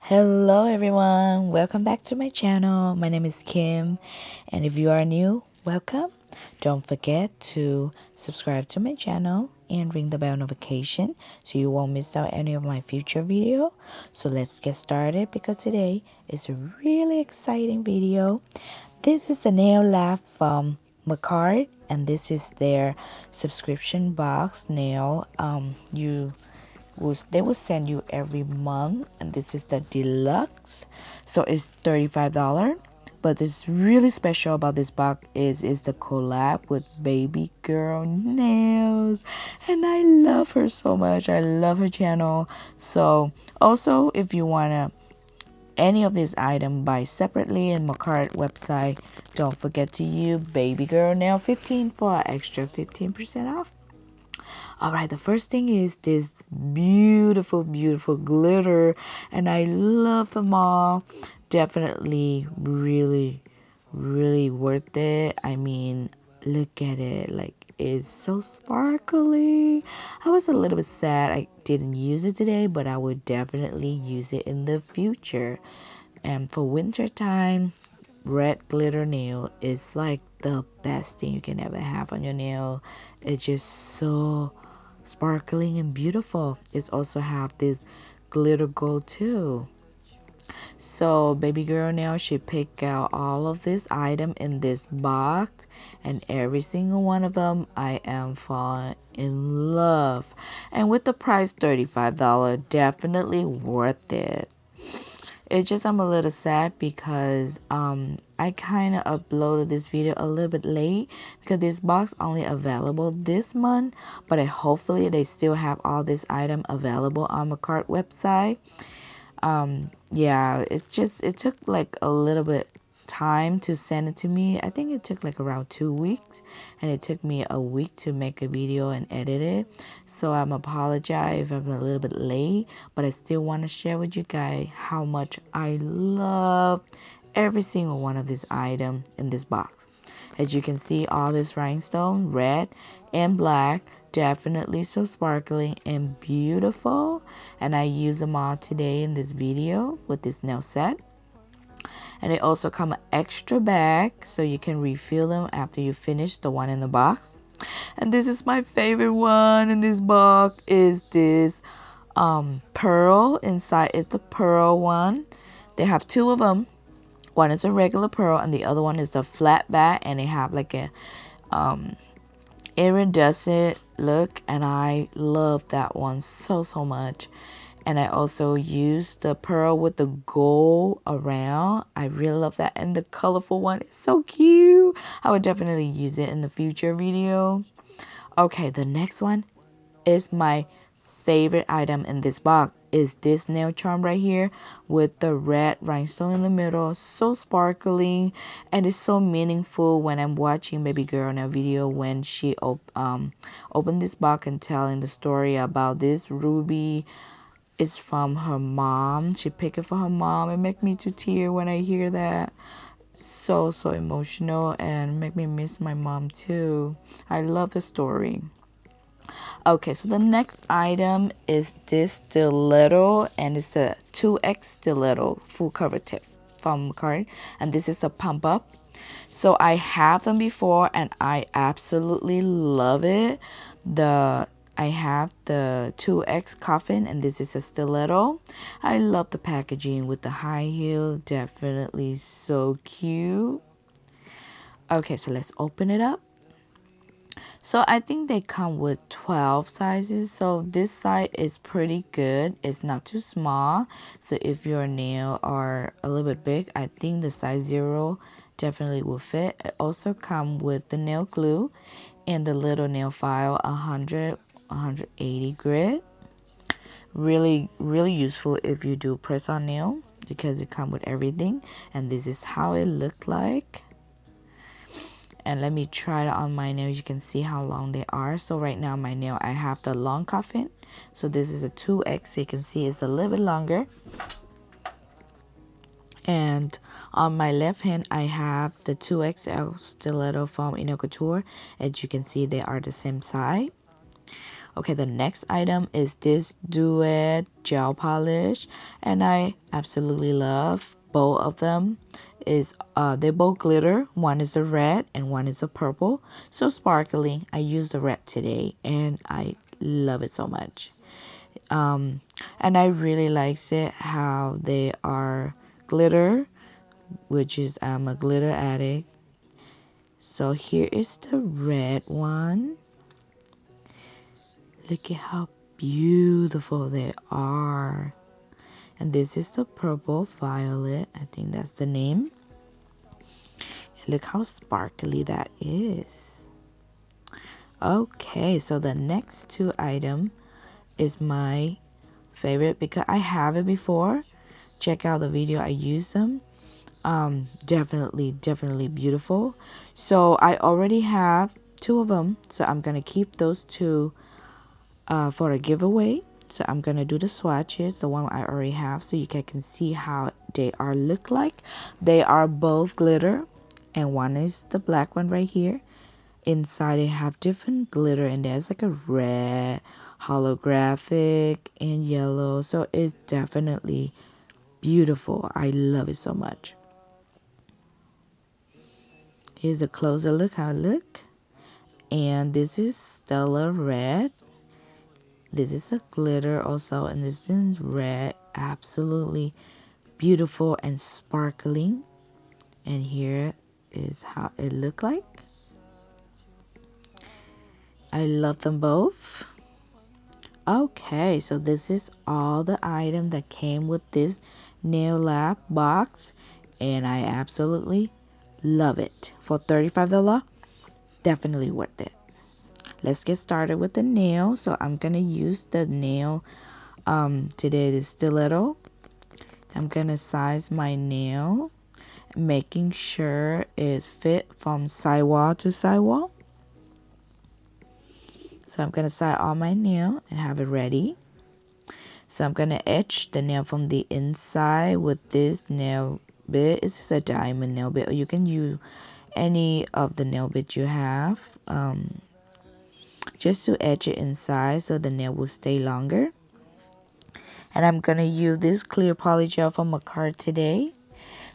Hello everyone, welcome back to my channel. My name is Kim, and if you are new, welcome. Don't forget to subscribe to my channel and ring the bell notification so you won't miss out any of my future video. So let's get started because today is a really exciting video. This is the nail lab from Makartt, and this is their subscription box nail. They will send you every month, and this is the deluxe, so it's $35. But it's really special about this box is the collab with Baby Girl Nails, and I love her so much. I love her channel. So also, if you wanna any of these items buy separately in Makartt website, don't forget to use Baby Girl Nail 15 for an extra 15% off. Alright, the first thing is this beautiful glitter, and I love them all. Definitely really worth it. I mean, look at it, like it's so sparkly. I was a little bit sad I didn't use it today, but I would definitely use it in the future. And for winter time, red glitter nail is like the best thing you can ever have on your nail. It's just so sparkling and beautiful. It also have this glitter gold too. So baby girl now she picked out all of this item in this box, and every single one of them I am falling in love. And with the price $35, definitely worth it. It's just I'm a little sad because I kind of uploaded this video a little bit late because this box only available this month, but hopefully they still have all this item available on Makartt website. Yeah, it took like a little bit time to send it to me. I think it took like around 2 weeks, and it took me a week to make a video and edit it. So I'm apologize if I'm a little bit late, but I still want to share with you guys how much I love every single one of this item in this box. As you can see, all this rhinestone, red and black, definitely so sparkling and beautiful. And I use them all today in this video with this nail set. And they also come an extra bag so you can refill them after you finish the one in the box. And this is my favorite one in this box is this pearl inside. It's a pearl one. They have two of them. One is a regular pearl and the other one is a flat back, and they have like a iridescent look, and I love that one so much. And I also use the pearl with the gold around. I really love that, and the colorful one is so cute. I would definitely use it in the future video. Okay, the next one is my favorite item in this box is this nail charm right here with the red rhinestone in the middle. So sparkling, and it's so meaningful when I'm watching baby girl nail video when she opened this box and telling the story about this ruby. It's from her mom. She picked it for her mom. It make me to tear when I hear that. So emotional, and make me miss my mom too. I love the story. Okay, so the next item is this stiletto, and it's a 2X stiletto full cover tip from Makartt, and this is a pump up. So I have them before and I absolutely love it. I have the 2X coffin, and this is a stiletto. I love the packaging with the high heel, definitely so cute. Okay, so let's open it up. So I think they come with 12 sizes. So this size is pretty good. It's not too small. So if your nail are a little bit big, I think the size 0 definitely will fit. It also come with the nail glue and the little nail file, 180 grit. Really useful if you do press on nail because it come with everything. And this is how it looked like. And let me try it on my nails. You can see how long they are. So right now my nail, I have the long coffin. So this is a 2X. So you can see it's a little bit longer. And on my left hand, I have the 2XL stiletto from Couture. As you can see, they are the same size. Okay, the next item is this Duet gel polish, and I absolutely love both of them. They both glitter. One is a red and one is a purple, so sparkly. I used the red today and I love it so much. um and I really likes it how they are glitter, which is I'm a glitter addict. So here is the red one. Look at how beautiful they are. And this is the purple violet. I think that's the name. And look how sparkly that is. Okay, so the next two item is my favorite because I have it before. Check out the video I used them. Definitely beautiful. So I already have two of them, so I'm gonna keep those two for a giveaway. So I'm gonna do the swatches, the one I already have, so you guys can see how they are look like. They are both glitter, and one is the black one right here. Inside they have different glitter, and there's like a red, holographic, and yellow. So it's definitely beautiful. I love it so much. Here's a closer look how it look. And this is Stellar Red. This is a glitter also, and this is red. Absolutely beautiful and sparkling. And here is how it look like. I love them both. Okay, so this is all the item that came with this nail lab box, and I absolutely love it. For $35, definitely worth it. Let's get started with the nail. So I'm gonna use the nail today, the stiletto. I'm gonna size my nail, making sure it's fit from sidewall to sidewall. So I'm gonna size all my nail and have it ready. So I'm gonna etch the nail from the inside with this nail bit. It's just a diamond nail bit, or you can use any of the nail bits you have, just to etch it inside so the nail will stay longer. And I'm gonna use this clear poly gel from Makartt today.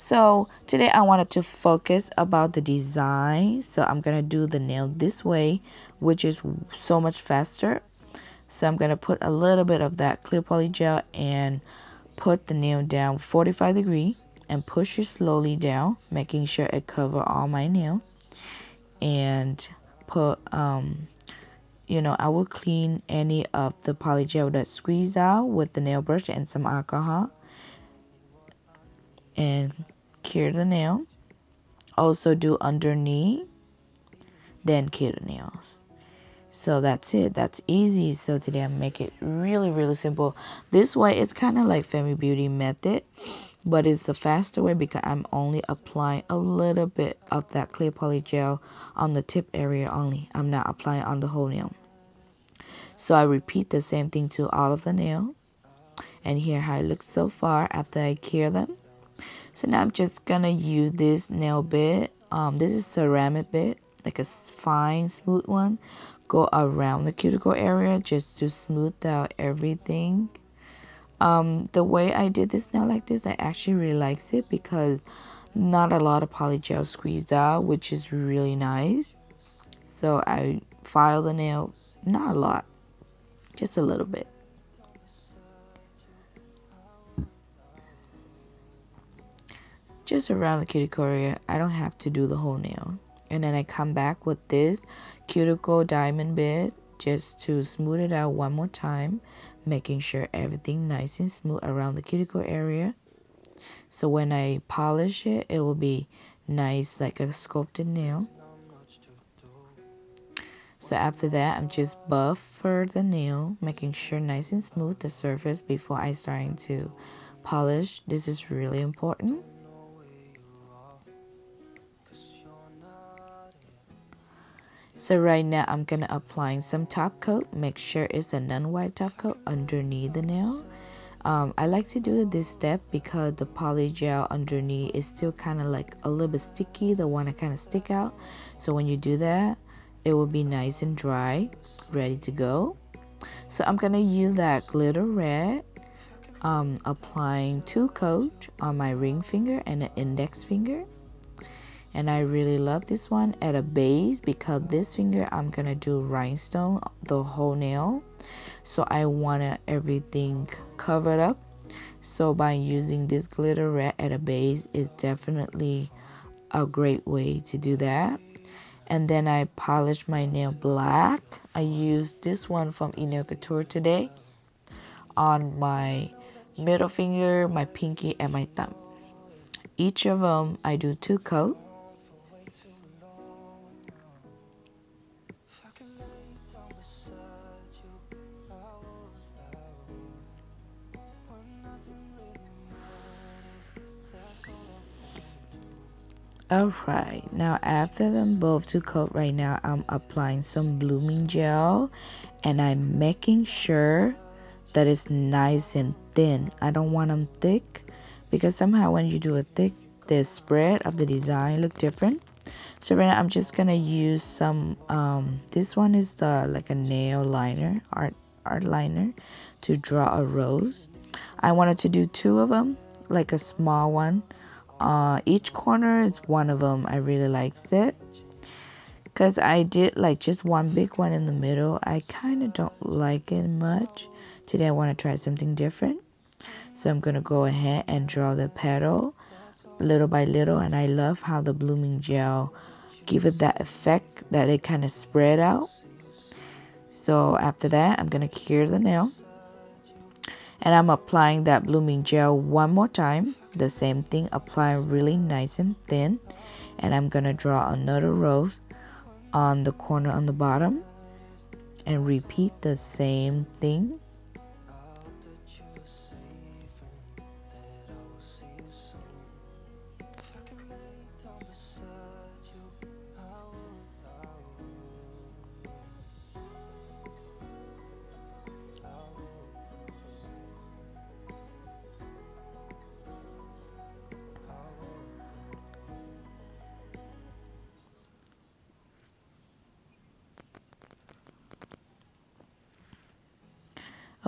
So today I wanted to focus about the design, so I'm gonna do the nail this way, which is so much faster. So I'm gonna put a little bit of that clear poly gel and put the nail down 45 degrees and push it slowly down, making sure it cover all my nail. And put I will clean any of the poly gel that squeezed out with the nail brush and some alcohol and cure the nail. Also do underneath, then cure the nails. So that's it. That's easy. So today I make it really simple. This way it's kind of like Kimmy Beauty method, but it's the faster way because I'm only applying a little bit of that clear poly gel on the tip area only. I'm not applying on the whole nail. So I repeat the same thing to all of the nail. And here how it looks so far after I cure them. So now I'm just gonna use this nail bit. This is ceramic bit, like a fine smooth one. Go around the cuticle area just to smooth out everything. The way I did this nail like this, I actually really likes it because not a lot of poly gel squeezed out, which is really nice. So I file the nail, not a lot, just a little bit. Just around the cuticle area. I don't have to do the whole nail. And then I come back with this cuticle diamond bit just to smooth it out one more time, making sure everything nice and smooth around the cuticle area. So when I polish it, it will be nice like a sculpted nail. So after that, I'm just buffer the nail, making sure nice and smooth the surface before I starting to polish. This is really important. So right now I'm gonna applying some top coat. Make sure it's a non-white top coat underneath the nail. I like to do this step because the poly gel underneath is still kind of like a little bit sticky, the one that kind of stick out. So when you do that, it will be nice and dry, ready to go. So I'm gonna use that glitter red, applying 2 coats on my ring finger and an index finger. And I really love this one at a base because this finger I'm gonna do rhinestone the whole nail, so I want everything covered up. So by using this glitter red at a base is definitely a great way to do that. And then I polish my nail black. I used this one from Nail Couture today on my middle finger, my pinky, and my thumb. Each of them I do 2 coats. Alright, now after them both 2 coat right now, I'm applying some blooming gel and I'm making sure that it's nice and thin. I don't want them thick because somehow when you do it thick, the spread of the design look different. So right now I'm just gonna use some, this one is like a nail liner, art liner to draw a rose. I wanted to do 2 of them, like a small one. Each corner is one of them. I really liked it because I did like just one big one in the middle. I kind of don't like it much. Today I want to try something different, so I'm gonna go ahead and draw the petal little by little. And I love how the blooming gel give it that effect that it kind of spread out. So after that I'm gonna cure the nail and I'm applying that blooming gel one more time. The same thing, apply really nice and thin, and I'm gonna draw another rose on the corner on the bottom and repeat the same thing.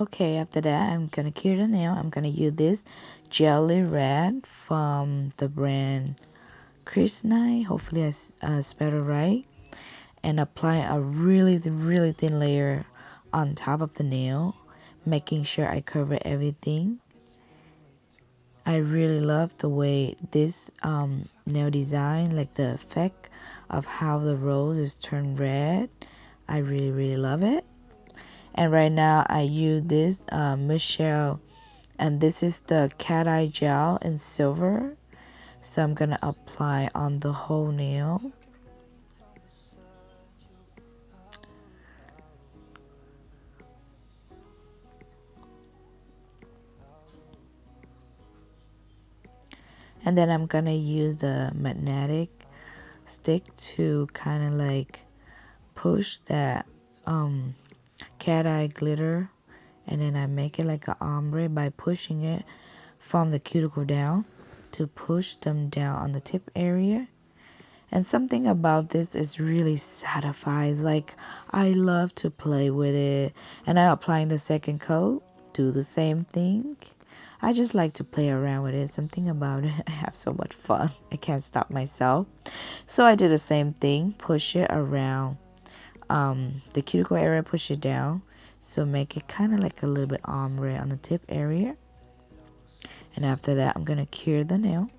Okay, after that, I'm gonna cure the nail. I'm gonna use this jelly red from the brand Krishna. Hopefully I spelled it right. And apply a really thin layer on top of the nail, making sure I cover everything. I really love the way this nail design, like the effect of how the rose is turned red. I really love it. And right now I use this Michelle, and this is the cat eye gel in silver. So I'm gonna apply on the whole nail. And then I'm gonna use the magnetic stick to kind of like push that cat eye glitter, and then I make it like an ombre by pushing it from the cuticle down to push them down on the tip area. And something about this is really satisfying. Like, I love to play with it. And I'm applying the second coat, do the same thing. I just like to play around with it. Something about it, I have so much fun. I can't stop myself. So I did the same thing, push it around the cuticle area, push it down. So make it kind of like a little bit ombre on the tip area. And after that, I'm going to cure the nail.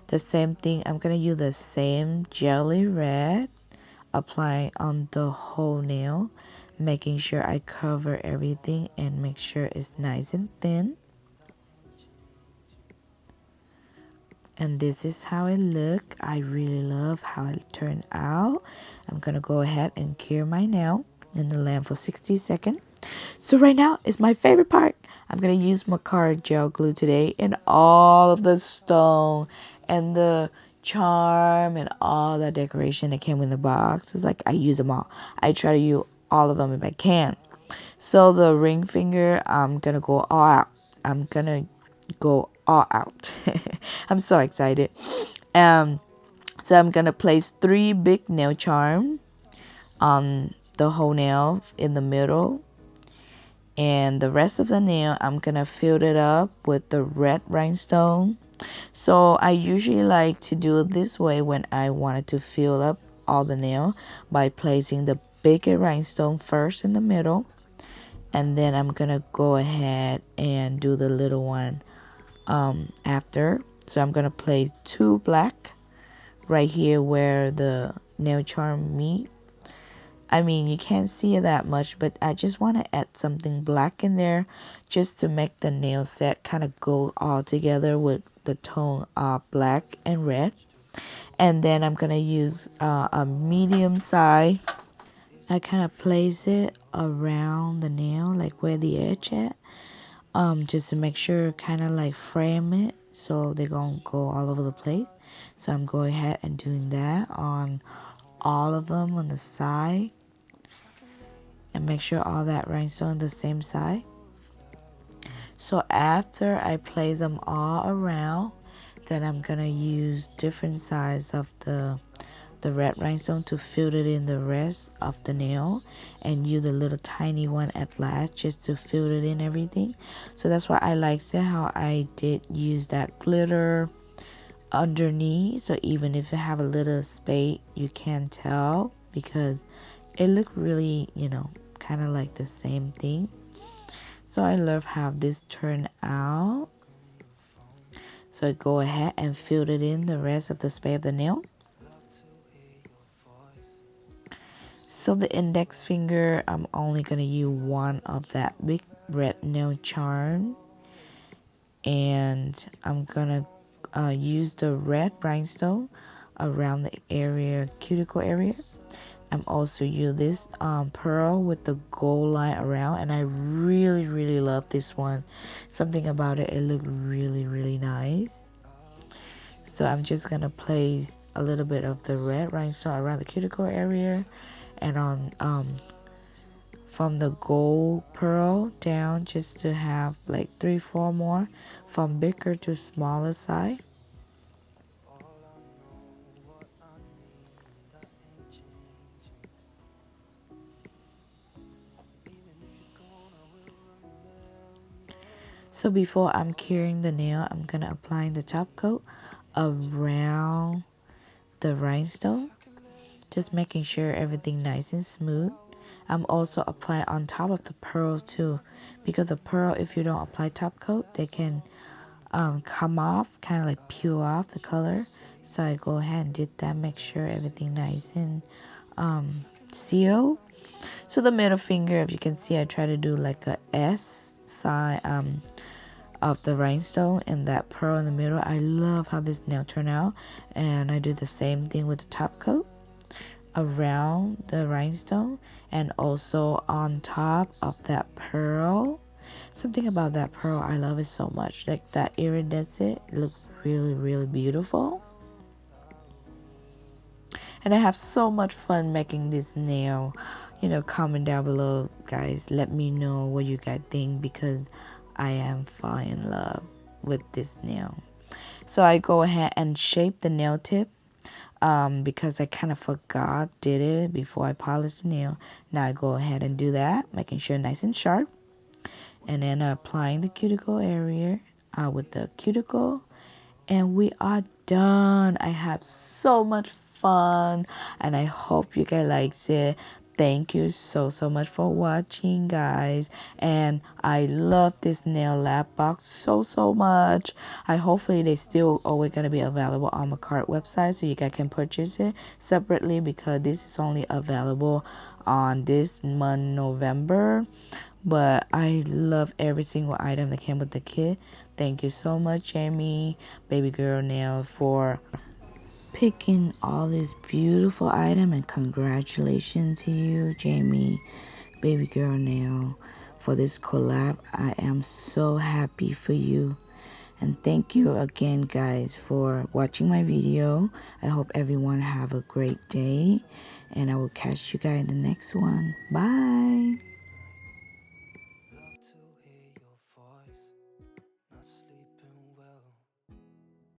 The same thing, I'm going to use the same jelly red, applying on the whole nail, making sure I cover everything and make sure it's nice and thin. And this is how it look. I really love how it turned out. I'm going to go ahead and cure my nail in the lamp for 60 seconds. So right now is my favorite part. I'm going to use Makartt gel glue today, and all of the stone and the charm and all that decoration that came in the box. It's like I use them all. I try to use all of them if I can. So the ring finger, I'm going to go all out. I'm going to go all out. I'm so excited. So I'm going to place 3 big nail charm on the whole nail in the middle. And the rest of the nail, I'm gonna fill it up with the red rhinestone. So I usually like to do it this way when I wanted to fill up all the nail, by placing the bigger rhinestone first in the middle, and then I'm gonna go ahead and do the little one after. So I'm gonna place 2 black right here where the nail charm meet. I mean, you can't see it that much, but I just want to add something black in there just to make the nail set kind of go all together with the tone of black and red. And then I'm going to use a medium size. I kind of place it around the nail, like where the edge at, just to make sure, kind of like frame it so they're going to go all over the place. So I'm going ahead and doing that on all of them on the side. And make sure all that rhinestone the same side. So after I place them all around, then I'm gonna use different size of the red rhinestone to fill it in the rest of the nail, and use a little tiny one at last just to fill it in everything. So that's why I liked it how I did use that glitter underneath, so even if you have a little space you can tell, because it looked really, you know, kind of like the same thing. So I love how this turned out. So I go ahead and fill it in the rest of the space of the nail. So the index finger, I'm only going to use one of that big red nail charm, and I'm going to use the red rhinestone around the area, cuticle area. I'm also use this pearl with the gold line around, and I really love this one. Something about it, it looked really nice. So I'm just gonna place a little bit of the red rhinestone around the cuticle area, and on from the gold pearl down, just to have like 3-4 more from bigger to smaller side. So before I'm curing the nail, I'm gonna apply the top coat around the rhinestone, just making sure everything nice and smooth. I'm also applying on top of the pearl too, because the pearl, if you don't apply top coat, they can come off, kind of like peel off the color. So I go ahead and did that, make sure everything nice and sealed. So the middle finger, if you can see, I try to do like a S side of the rhinestone and that pearl in the middle. I love how this nail turned out, and I do the same thing with the top coat around the rhinestone and also on top of that pearl. Something about that pearl, I love it so much. Like that iridescent, it looks really beautiful. And I have so much fun making this nail. You know, comment down below, guys. Let me know what you guys think, because I am falling in love with this nail. So I go ahead and shape the nail tip, because I kind of forgot did it before I polished the nail. Now I go ahead and do that, making sure nice and sharp, and then applying the cuticle area with the cuticle, and we are done. I had so much fun, and I hope you guys liked it. Thank you so much for watching, guys, and I love this nail lab box so much. Hopefully they still always gonna be available on Makartt website, so you guys can purchase it separately, because this is only available on this month, November. But I love every single item that came with the kit. Thank you so much, Jamie Baby Girl Nail, for picking all this beautiful item, and congratulations to you, Jamie Baby Girl Nail, for this collab. I am so happy for you, and thank you again, guys, for watching my video. I hope everyone have a great day, and I will catch you guys in the next one. Bye.